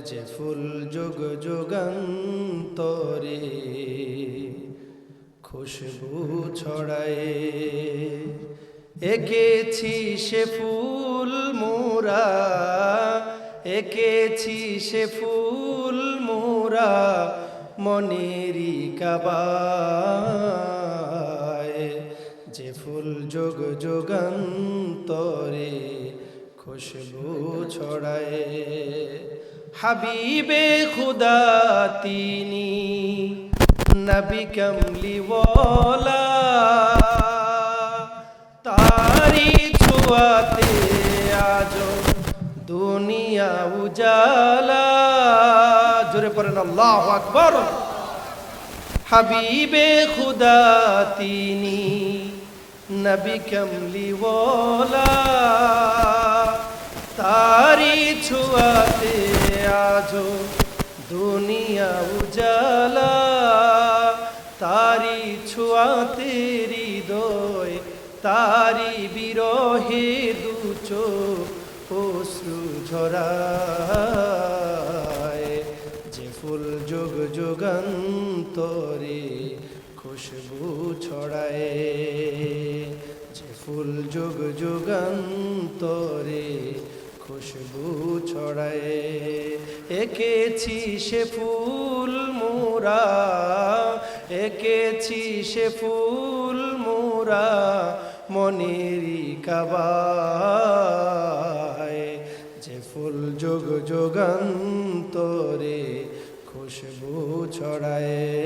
যে ফুল যুগ যুগান্তরে খুশবু ছড়ায়। এঁকেছি সে ফুল মোরা, এঁকেছি সে ফুল মোরা মনেরই কাবায়। যে ফুল যুগ যুগান্তরে খুশবু ছড়ায়। হাবিবে খুদা তিনি নবী কমলিওয়ালা, তারি ছোঁয়াতে আজ দুনিয়া উজালা। জোরে পড়েন আল্লাহু আকবার। হাবিবে খুদা তিনি নবী কমলিওয়ালা, তারি ছোঁয়াতে আজ দুনিয়া উজালা। তারি ছোঁয়াতে হৃদয়, তারি বিরহে দু চোখ অশ্রু ঝরায়। যে ফুল যুগ যুগান্তরে খুশবু ছড়ায়। যে ফুল যুগ যুগান্তরে খুশবু ছড়ায়। এঁকেছি সে ফুল মোরা, এঁকেছি সে ফুল মোরা মনেরই কাবায়। যে ফুল যুগ যুগান্তরে খুশবু ছড়ায়।